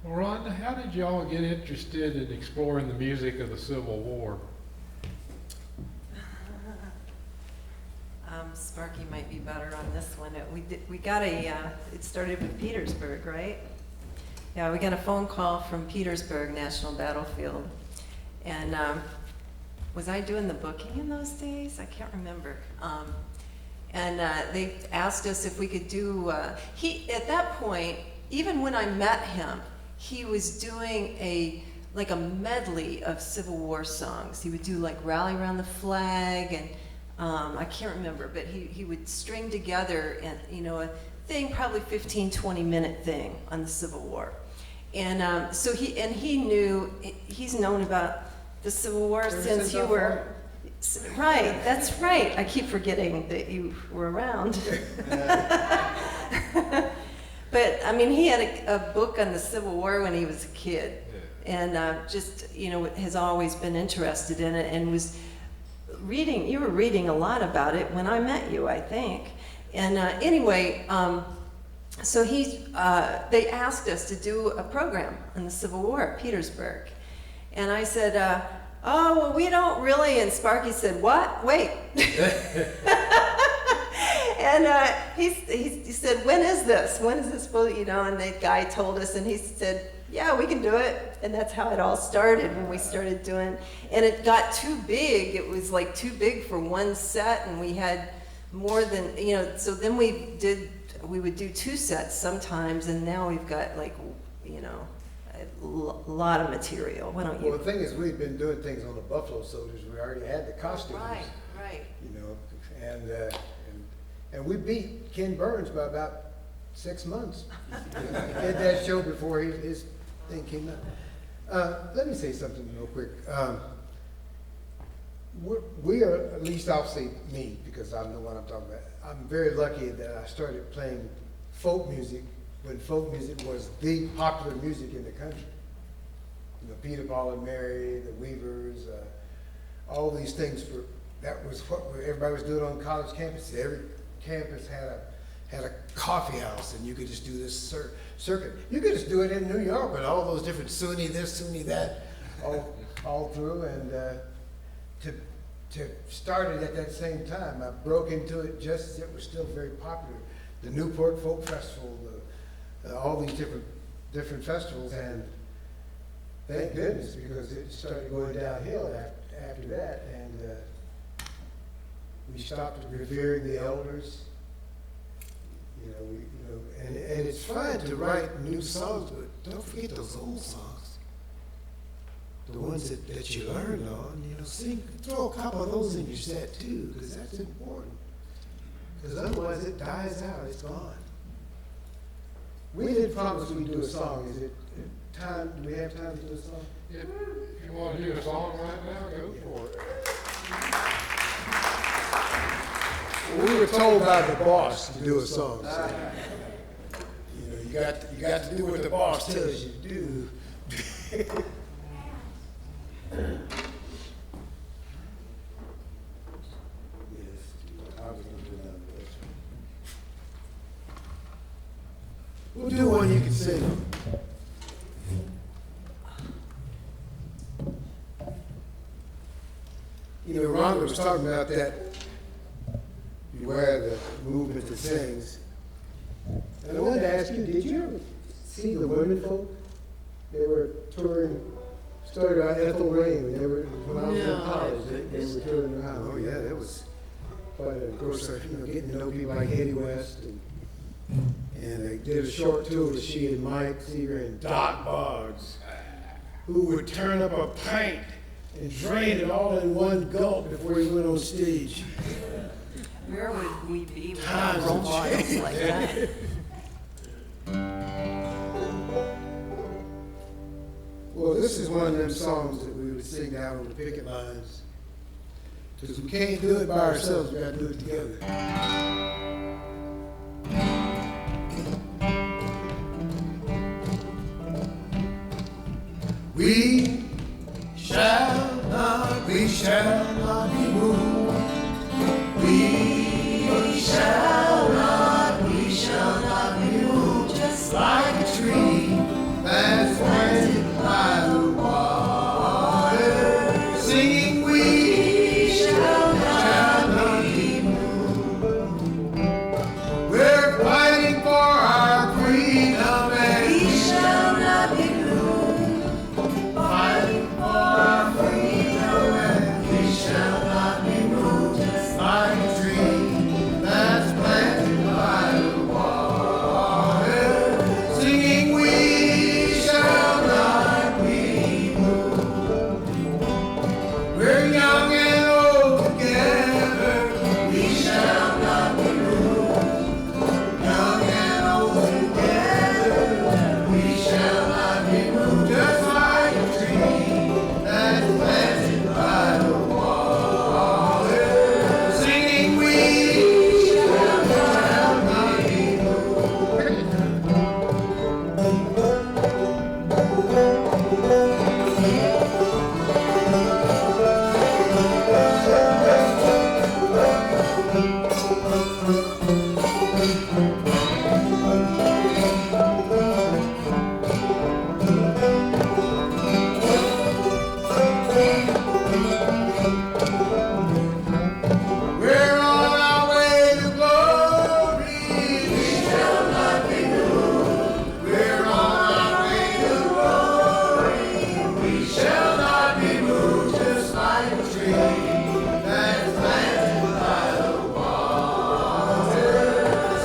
Well, Rhonda, how did y'all get interested in exploring the music of the Civil War? Sparky might be better on this one. We got it started with Petersburg, right? Yeah, we got a phone call from Petersburg National Battlefield. And was I doing the booking in those days? I can't remember. And they asked us if we could do, at that point, even when I met him, he was doing like a medley of Civil War songs. He would do like Rally Around the Flag, and I can't remember, but he would string together and, a thing, probably 15, 20-minute thing on the Civil War. And so he knew, he's known about the Civil War since you were, right, that's right. I keep forgetting that you were around. But I mean, he had a book on the Civil War when he was a kid, and has always been interested in it, and was reading. You were reading a lot about it when I met you, I think. And anyway, so they asked us to do a program on the Civil War at Petersburg, and I said, "Oh, well, we don't really." And Sparky said, "What? Wait." And he said, "When is this? When is this full?" And the guy told us, and he said, "Yeah, we can do it." And that's how it all started when we started doing. And it got too big. It was like too big for one set, and we had more than So then we would do 2 sets sometimes, and now we've got like a lot of material. Why don't you? Well, the thing is, we've been doing things on the Buffalo Soldiers. We already had the costumes. Right. And we beat Ken Burns by about 6 months. He did that show before his thing came out. Let me say something real quick. We are, at least I'll say me, because I know what I'm talking about. I'm very lucky that I started playing folk music when folk music was the popular music in the country. Peter, Paul and Mary, the Weavers, all these things. That was what everybody was doing on college campus. Every campus had a coffee house, and you could just do this circuit. You could just do it in New York with all those different Sunni this, Sunni that, all through. And to start it at that same time, I broke into it just as it was still very popular. The Newport Folk Festival, all these different festivals, and thank goodness, because it started going downhill after that, and we stopped revering the elders. And it's fine to write new songs, but don't forget those old songs, the ones that you learned on. Throw a couple of those in your set too, because that's important. Because otherwise, it dies out. It's gone. We did promise we'd do a song. Is it time? Do we have time to do a song? Yeah, if you want to do a song right now, go for it. Well, we were told by the boss to do a song. So, you got to do what the boss tells you to do. Yes, I was going to do another question. We'll do one you can sing. Rhonda was talking about that. Beware the movement that sings. And I wanted to ask you, did you ever see the women folk? They were touring, started out Ethel Rain when I was in college. They were touring around. Oh yeah, that was quite of course, getting to know people like Eddie West. And they did a short tour with she and Mike Seeger and Doc Boggs, who would turn up a pint and drain it all in one gulp before he went on stage. Where would we be without role models like that? Well, this is one of them songs that we would sing down on the picket lines. Because we can't do it by ourselves, we got to do it together. We shall not be moved. We shall not be moved, just like a tree that's We're on our way to glory. We shall not be moved. We're on our way to glory. We shall not be moved, just like a tree that's planted by the water.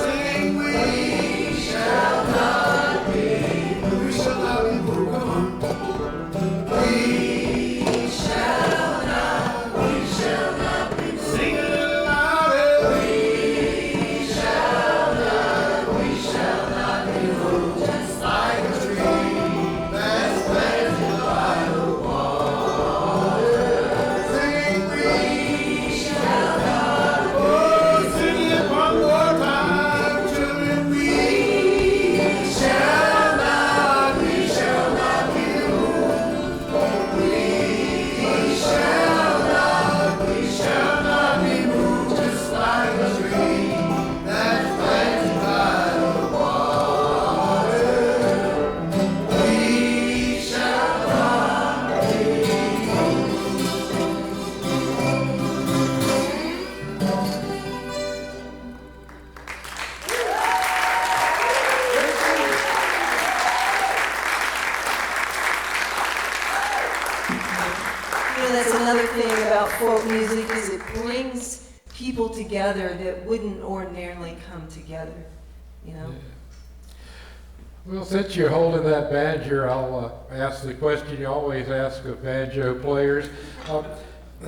Sing, we shall not be moved. We shall not be moved. Come on. We shall not be moved. Sing it louder. We shall not be moved. Just like a tree that's planted by the water. Sing, we shall not. Oh, sing it one more time, children. We shall not be moved. We shall not be moved, just like a tree that's planted by the water. We shall not be That's another thing about folk music is it brings people together that wouldn't ordinarily come together, you know? Well, since you're holding that banjo, I'll ask the question you always ask of banjo players.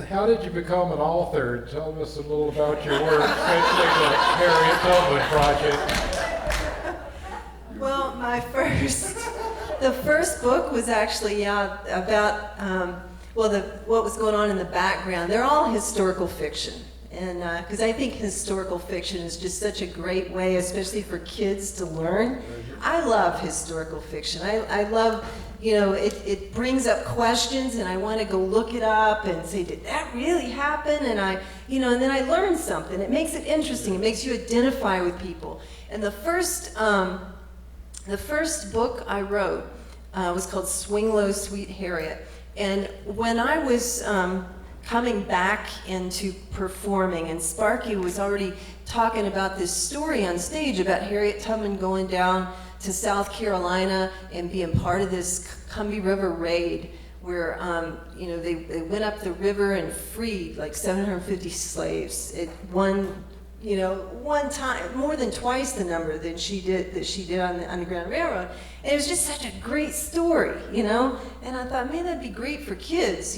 How did you become an author? Tell us a little about your work, especially the Harriet Tubman Project. Well, the first book was actually, about, what was going on in the background. They're all historical fiction. And because I think historical fiction is just such a great way, especially for kids to learn. I love historical fiction. I love, it brings up questions and I want to go look it up and say, did that really happen? And and then I learn something. It makes it interesting. It makes you identify with people. And the first book I wrote was called Swing Low, Sweet Harriet. And when I was coming back into performing, and Sparky was already talking about this story on stage about Harriet Tubman going down to South Carolina and being part of this Combahee River raid where, they went up the river and freed like 750 slaves. It one time, more than twice the number that she did on the Underground Railroad. And it was just such a great story, And I thought, man, that'd be great for kids,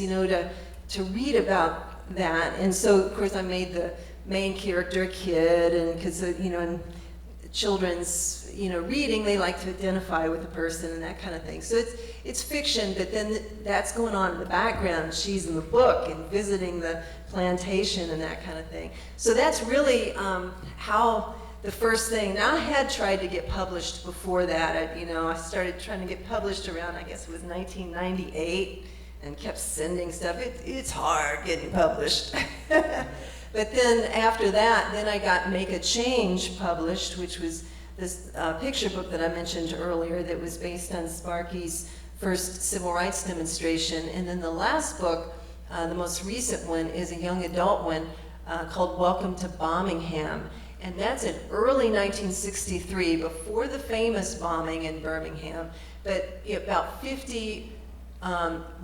to read about that. And so, of course, I made the main character a kid, and because, in children's, reading, they like to identify with the person and that kind of thing. So it's fiction, but then that's going on in the background. She's in the book and visiting the plantation and that kind of thing. So that's really how the first thing. Now, I had tried to get published before that. I started trying to get published around, I guess it was 1998, and kept sending stuff. It's hard getting published. But then after that, then I got Make a Change published, which was this picture book that I mentioned earlier that was based on Sparky's first civil rights demonstration. And then the last book, the most recent one, is a young adult one called Welcome to Birmingham. And that's in early 1963, before the famous bombing in Birmingham. But about 50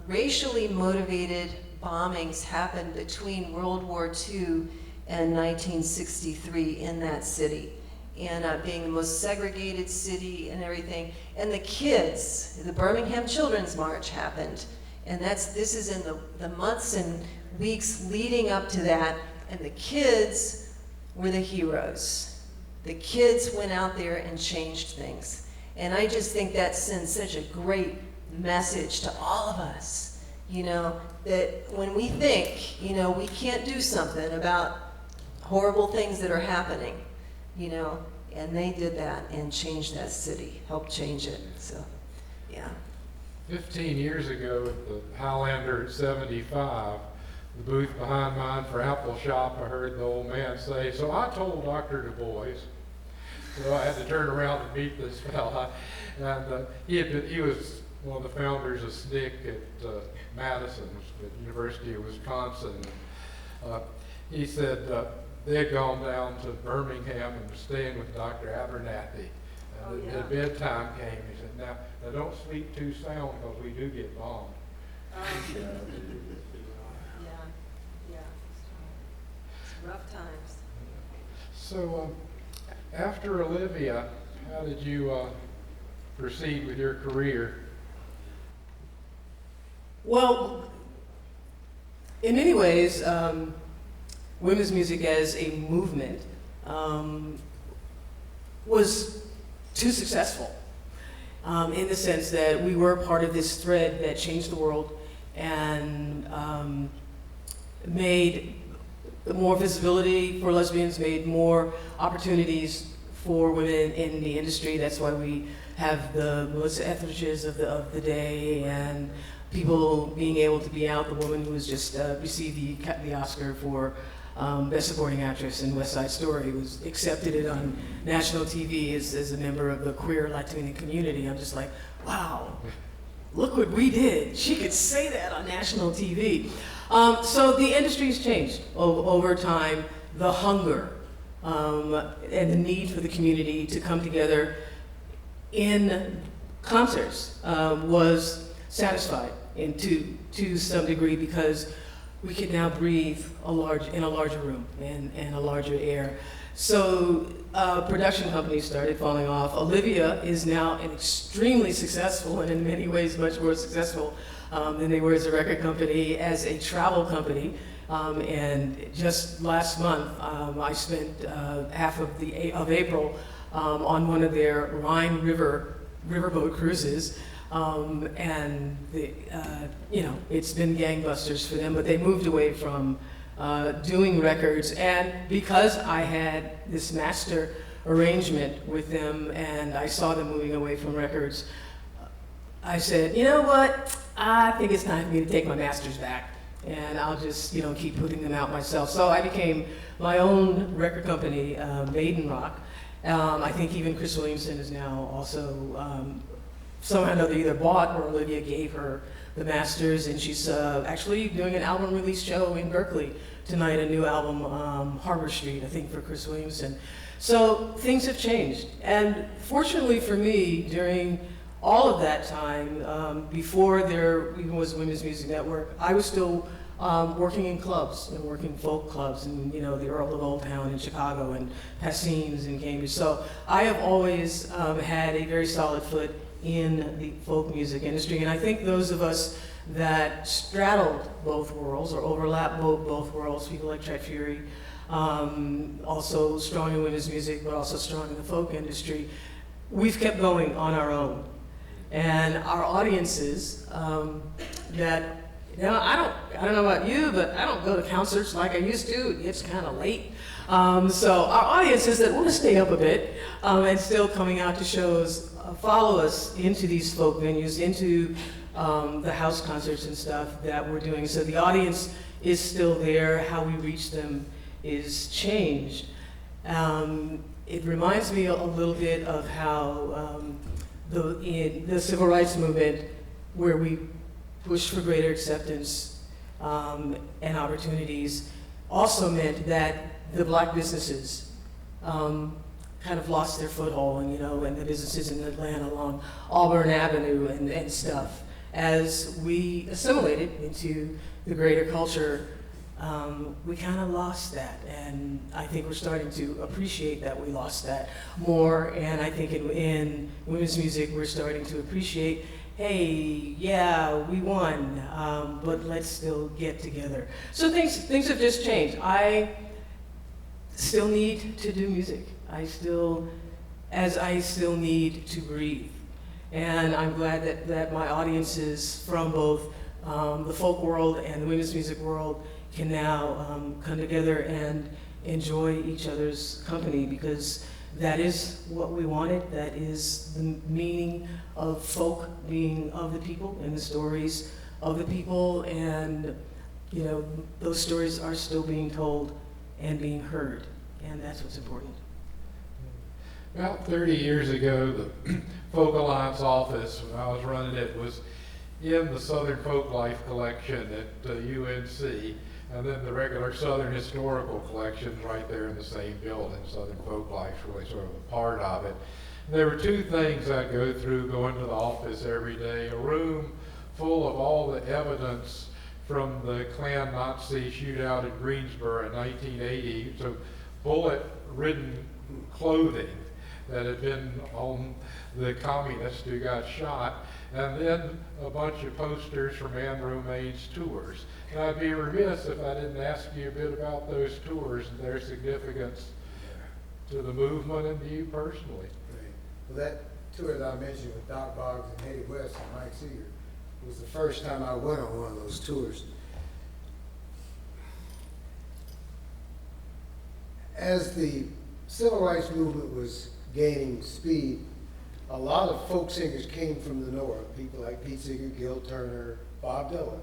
racially motivated bombings happened between World War II and 1963 in that city. And being the most segregated city and everything. And the kids, the Birmingham Children's March happened. And this is in the months and weeks leading up to that. And the kids were the heroes. The kids went out there and changed things. And I just think that sends such a great message to all of us, that when we think, we can't do something about horrible things that are happening, and they did that and changed that city, helped change it, so, yeah. 15 years ago at the Highlander at 75, the booth behind mine for Apple Shop, I heard the old man say, so I told Dr. Du Bois So I had to turn around and meet this fella. And he was one of the founders of SNCC at Madison, at University of Wisconsin. He said they had gone down to Birmingham and were staying with Dr. Abernathy. And at bedtime came, he said, now don't sleep too sound because we do get bombed. Yeah. It's rough times. So after Olivia, how did you proceed with your career? Well, in many ways, women's music as a movement was too successful in the sense that we were part of this thread that changed the world and made more visibility for lesbians, made more opportunities for women in the industry. That's why we have the Melissa Etheridges of the day, and people being able to be out. The woman who has just received the Oscar for Best Supporting Actress in West Side Story was accepted it on national TV as a member of the queer Latino community. I'm just like, wow, look what we did. She could say that on national TV. So the industry's changed over time. The hunger and the need for the community to come together in concerts was satisfied to some degree because we could now breathe in a larger room and a larger air. So production companies started falling off. Olivia is now an extremely successful and in many ways much more successful than they were as a record company, as a travel company. And just last month, I spent half of April on one of their Rhine riverboat cruises. And it's been gangbusters for them, but they moved away from doing records. And because I had this master arrangement with them and I saw them moving away from records, I said, you know what? I think it's time for me to take my masters back and I'll just, keep putting them out myself. So I became my own record company, Maiden Rock. I think even Chris Williamson is now also somehow or another either bought or Olivia gave her the masters, and she's actually doing an album release show in Berkeley tonight, a new album, Harbor Street, I think, for Chris Williamson. So things have changed, and fortunately for me, during all of that time, before there even was a Women's Music Network, I was still working in clubs and working folk clubs, and the Earl of Old Town in Chicago and Passines in Cambridge. So I have always had a very solid foot in the folk music industry, and I think those of us that straddled both worlds or overlapped both worlds, people like Chet Fury, also strong in women's music, but also strong in the folk industry, we've kept going on our own. And our audiences that, I don't know about you, but I don't go to concerts like I used to. It's kind of late. So our audiences that want to stay up a bit and still coming out to shows follow us into these folk venues, into the house concerts and stuff that we're doing. So the audience is still there. How we reach them is changed. It reminds me a little bit of how in the civil rights movement, where we pushed for greater acceptance and opportunities, also meant that the black businesses kind of lost their foothold, and the businesses in Atlanta along Auburn Avenue and stuff. As we assimilated into the greater culture, we kind of lost that, and I think we're starting to appreciate that we lost that more, and I think in women's music we're starting to appreciate, hey, yeah, we won, but let's still get together. So things have just changed. I still need to do music. I still need to breathe. And I'm glad that my audiences from both the folk world and the women's music world can now come together and enjoy each other's company, because that is what we wanted. That is the meaning of folk, being of the people and the stories of the people. And, those stories are still being told and being heard. And that's what's important. About 30 years ago, the Folk Alliance office, when I was running it, was in the Southern Folklife collection at UNC, and then the regular Southern Historical collection right there in the same building. Southern Folklife's really sort of a part of it. And there were two things I'd go through going to the office every day: a room full of all the evidence from the Klan Nazi shootout in Greensboro in 1980, so bullet-ridden clothing that had been on the communists who got shot, and then a bunch of posters from Anne Romaine's tours. And I'd be remiss if I didn't ask you a bit about those tours and their significance to the movement and to you personally. Right. Well, that tour that I mentioned with Doc Boggs and Hetty West and Mike Seeger was the first time I went on one of those tours. As the civil rights movement was gaining speed, a lot of folk singers came from the north. People like Pete Seeger, Gil Turner, Bob Dylan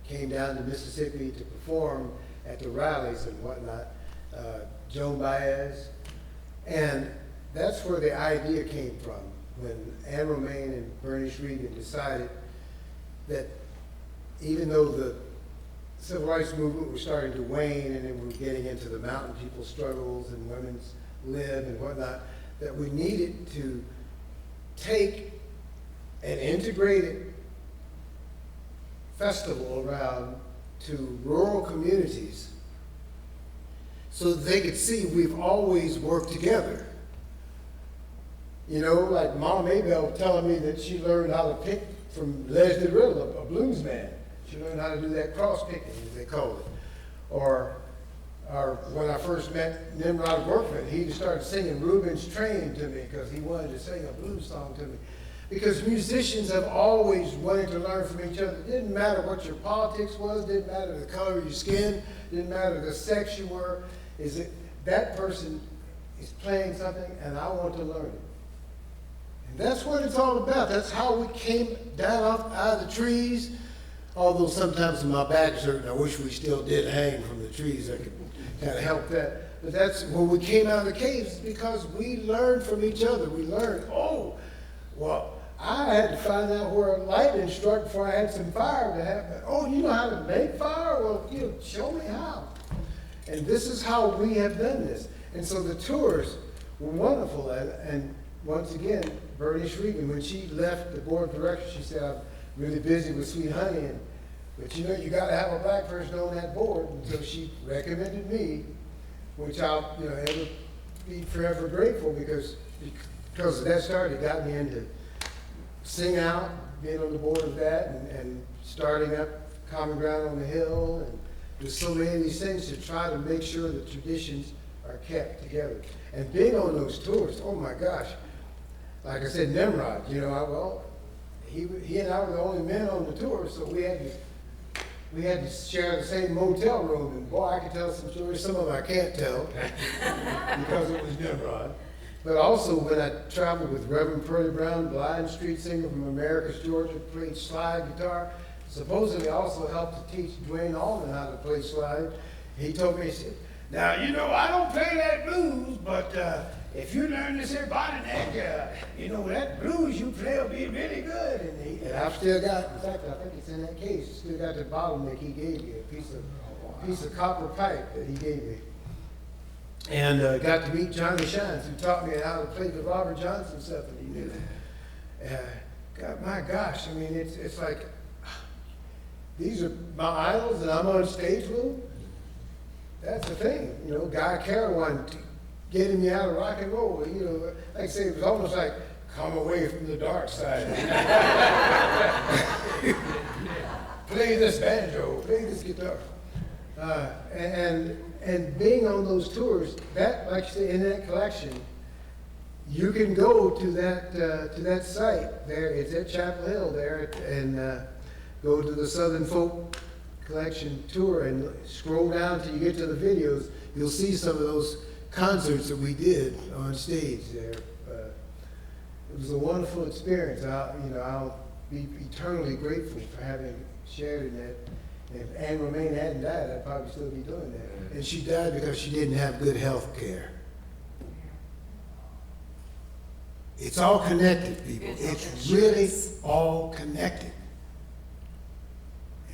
came down to Mississippi to perform at the rallies and whatnot, Joan Baez. And that's where the idea came from, when Anne Romaine and Bernice Regan decided that even though the civil rights movement was starting to wane and then we were getting into the mountain people's struggles and women's lib and whatnot, that we needed to take an integrated festival around to rural communities so that they could see we've always worked together. You know, like Mama Maybell telling me that she learned how to pick from Leslie Riddle, a blues man. She learned how to do that cross picking, as they call it. Or when I first met Nimrod Workman, he started singing Reuben's Train to me because he wanted to sing a blues song to me. Because musicians have always wanted to learn from each other. It didn't matter what your politics was, didn't matter the color of your skin, didn't matter the sex you were. Is it that person is playing something and I want to learn it. And that's what it's all about. That's how we came down out of the trees. Although sometimes my back's hurting, I wish we still did hang from the trees. I could kind of help that. But that's when we came out of the caves, because we learned from each other. We learned, oh, well, I had to find out where lightning struck before I had some fire to happen. Oh, you know how to make fire? Well, you know, show me how. And this is how we have done this. And so the tours were wonderful. And once again, Bernice Regan, when she left the board of directors, she said, I'm really busy with Sweet Honey, but you know, you got to have a black person on that board. And so she recommended me, which I'll ever be forever grateful, because of that start, it got me into Sing Out, being on the board of that, and starting up Common Ground on the Hill, and there's so many of these things to try to make sure that traditions are kept together. And being on those tours, oh my gosh, like I said, Nimrod, he and I were the only men on the tour, so we had to share the same motel room, and boy, I could tell some stories. Some of them I can't tell because it was Nimrod. But also when I traveled with Reverend Pearlie Brown, blind street singer from Americus, Georgia, played slide guitar. Supposedly also helped to teach Dwayne Allman how to play slide. He told me, he said, now, I don't play that blues, but if you learn this here bottleneck, that blues you play will be really good. And I've still got, in fact, I think it's in that case, still got the bottleneck he gave me, a piece of copper pipe that he gave me. And got to meet Johnny Shines, who taught me how to play the Robert Johnson stuff that he knew. God, my gosh, it's like, these are my idols and I'm on stage with them. That's the thing, Guy Carawan getting me out of rock and roll, like I say, it was almost like, come away from the dark side. Play this banjo, play this guitar. And being on those tours, that, like you say, in that collection, you can go to that site there. It's at Chapel Hill there, and go to the Southern Folk Collection tour and scroll down till you get to the videos. You'll see some of those concerts that we did on stage there. It was a wonderful experience. I'll be eternally grateful for having shared in that. If Anne Romaine hadn't died, I'd probably still be doing that. And she died because she didn't have good health care. It's all connected, people. It's really all connected.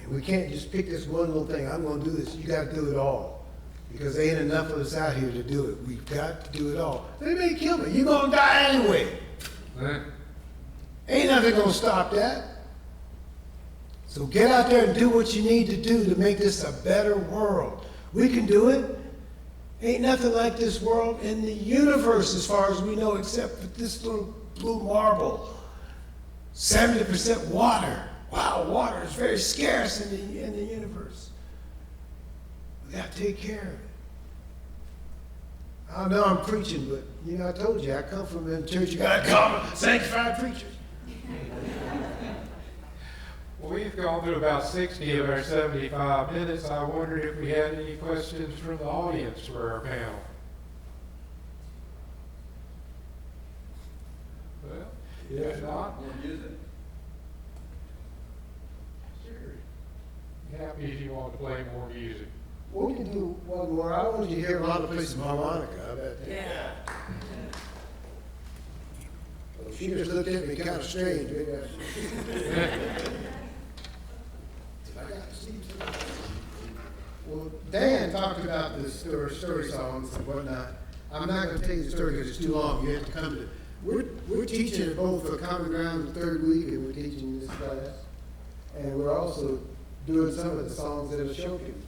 And we can't just pick this one little thing. I'm gonna do this. You gotta do it all. Because there ain't enough of us out here to do it. We've got to do it all. They may kill me. You're gonna die anyway. Ain't nothing gonna stop that. So get out there and do what you need to do to make this a better world. We can do it. Ain't nothing like this world in the universe as far as we know, except for this little blue marble. 70% water. Wow, water is very scarce in the universe. We gotta take care of it. I know I'm preaching, but you know, I told you, I come from a church, you gotta call them sanctified preachers. Well, we've gone through about 60 of our 75 minutes. I wondered if we had any questions from the audience for our panel. Well, if not, sure. Happy if you want to play more music. Well, we can do one more. I want you to hear a lot of places harmonica. I bet that. Yeah. Well, she just looked at me kind of strange. Maybe Well, Dan talked about the story songs and whatnot. I'm not going to tell you the story because it's too long. You have to come to. We're teaching at both the Common Ground the third week, and we're teaching this class, and we're also doing some of the songs that are showcased.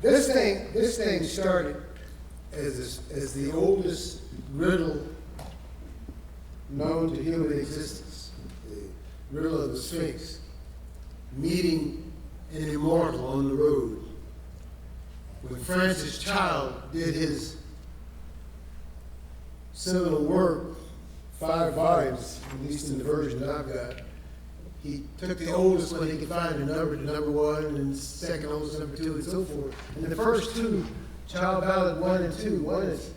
This thing started as the oldest riddle known to human existence, the riddle of the Sphinx, meeting an immortal on the road. When Francis Child did his seminal work, 5 volumes, at least in the version that I've got, he took the oldest one he could find and numbered to number 1, and the second oldest number 2, and so forth. And the first 2, Child Ballad 1 and 2, one is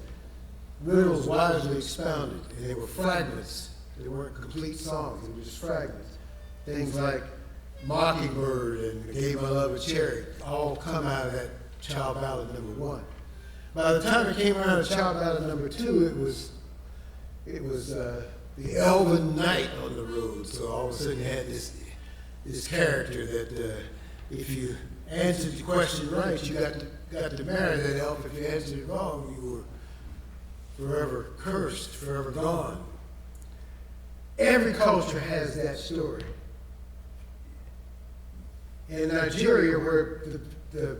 riddles wisely expounded, and they were fragments. They weren't complete songs, they were just fragments. Things like Mockingbird and Gave My Love a Cherry all come out of that Child Ballad number 1. By the time it came around to Child Ballad number 2, it was the Elven Knight on the road. So all of a sudden you had this character that if you answered the question right, you got to marry that elf. If you answered it wrong, you were forever cursed, forever gone. Every culture has that story. In Nigeria, where the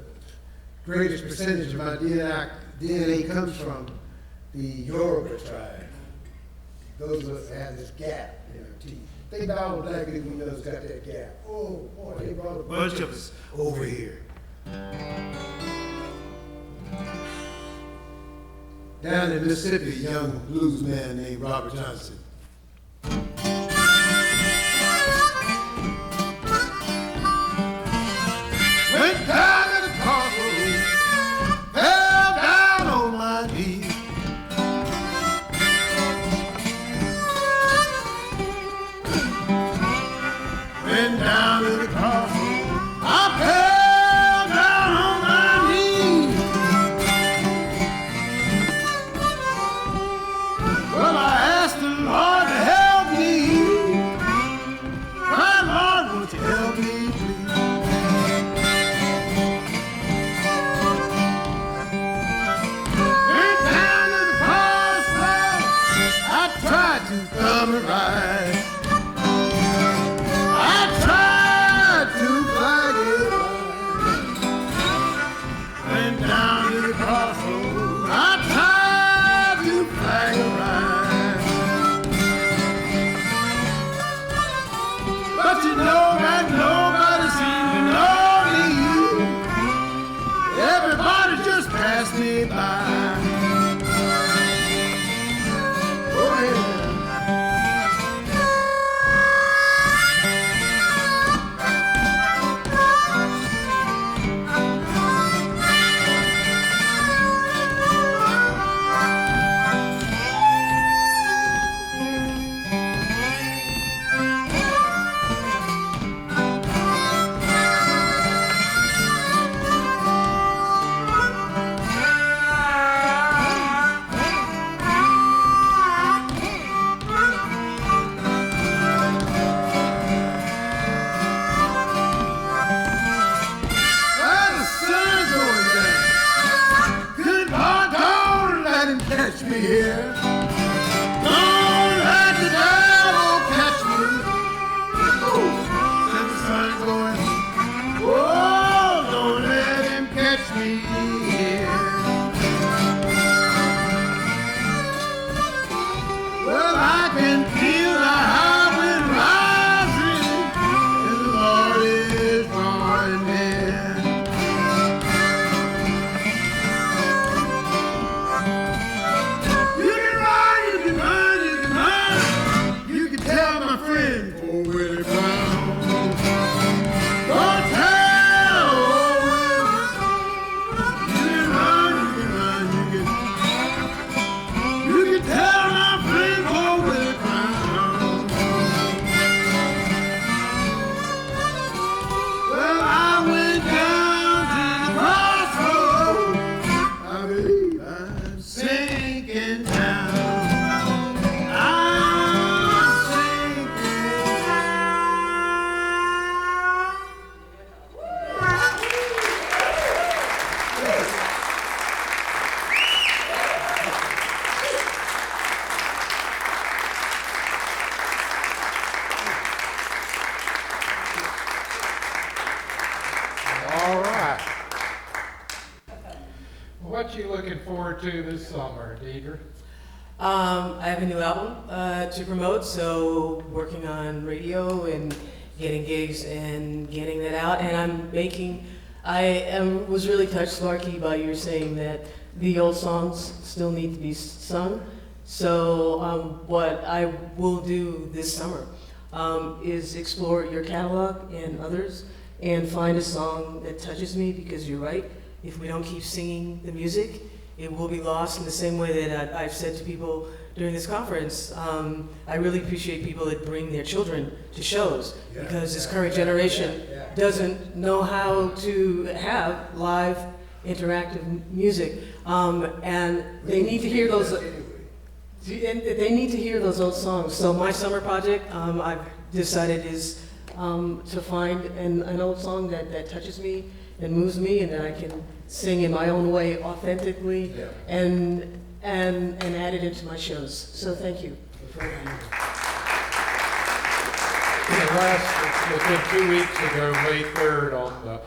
greatest percentage of my DNA comes from, the Yoruba tribe. Those that have this gap in their teeth. Think about all the black people we know has got that gap. Oh boy, they brought a bunch of us over here. Down in Mississippi, a young blues man named Robert Johnson. Went down to the crossroads, fell down on my knees. Went down to the crossroads, I fell down on my knees. Well, I asked the Lord. catch me here. Don't let the devil catch me. And the sun's going, oh, don't let him catch me here. Well, I can feel the high wind rising, and the Lord is drawing near. You can run, you can run, you can run. You can tell my friend, oh, Willie Brown. Don't tell, oh, Willie. You can run, you can run, you can tell my friend, oh, Willie Brown. Well, I went down to the crossroads. I believe I'm sinking down. I'm sinking All right. What you looking forward to this summer, Deidra? I have a new album to promote, so working on radio and getting gigs and getting that out. And was really touched, Sparky, by your saying that the old songs still need to be sung. So what I will do this summer is explore your catalog and others and find a song that touches me, because you're right, if we don't keep singing the music, it will be lost. In the same way that I've said to people during this conference, I really appreciate people that bring their children to shows, because this current generation doesn't know how to have live interactive music, and they need to hear those. And they need to hear those old songs. So my summer project, I've decided, is to find an old song that touches me and moves me, and that I can sing in my own way, authentically, and add it into my shows. So thank you. It's been 2 weeks ago, May 3rd, on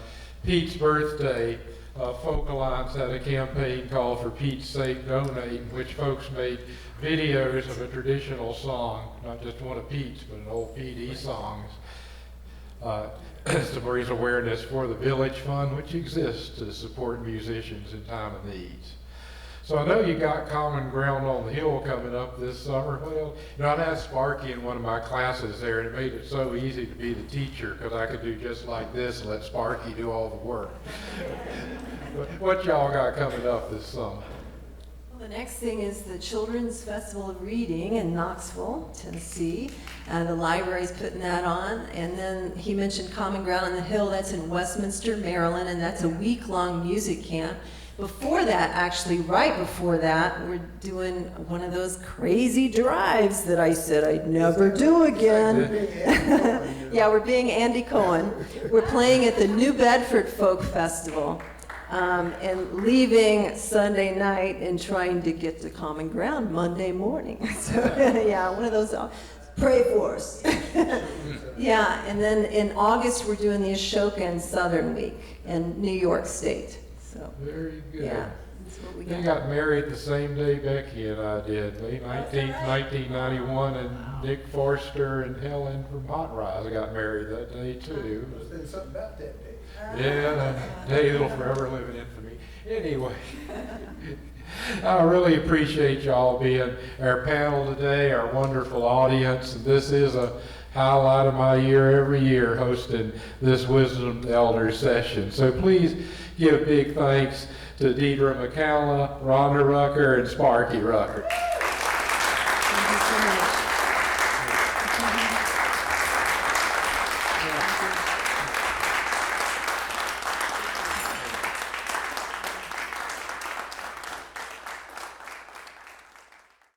Pete's birthday, Folk Alliance had a campaign called For Pete's Sake Donate, in which folks made videos of a traditional song, not just one of Pete's, but an old Pete songs, to raise awareness for the Village Fund, which exists to support musicians in time of needs. So I know you got Common Ground on the Hill coming up this summer. Well, I'd asked Sparky in one of my classes there, and it made it so easy to be the teacher, because I could do just like this and let Sparky do all the work. But what y'all got coming up this summer? Well, the next thing is the Children's Festival of Reading in Knoxville, Tennessee. The library's putting that on. And then he mentioned Common Ground on the Hill. That's in Westminster, Maryland, and that's a week-long music camp. Before that, actually, right before that, we're doing one of those crazy drives that I said I'd never do again. Yeah, we're being Andy Cohen. We're playing at the New Bedford Folk Festival. And leaving Sunday night and trying to get to Common Ground Monday morning. So, yeah, one of those, pray for us. Yeah, and then in August, we're doing the Ashoka and Southern Week in New York State. So, very good. Yeah, that's what we They got. got married the same day Becky and I did, May 19th, 1991, and Nick Forster and Helen from Hot Rise got married that day too. There's something about that day. Yeah, a day that'll forever live in infamy. Anyway, I really appreciate y'all being our panel today, our wonderful audience. And this is a highlight of my year every year, hosting this Wisdom Elders session. So please give big thanks to Deidra McCalla, Rhonda Rucker, and Sparky Rucker. Thank you so much.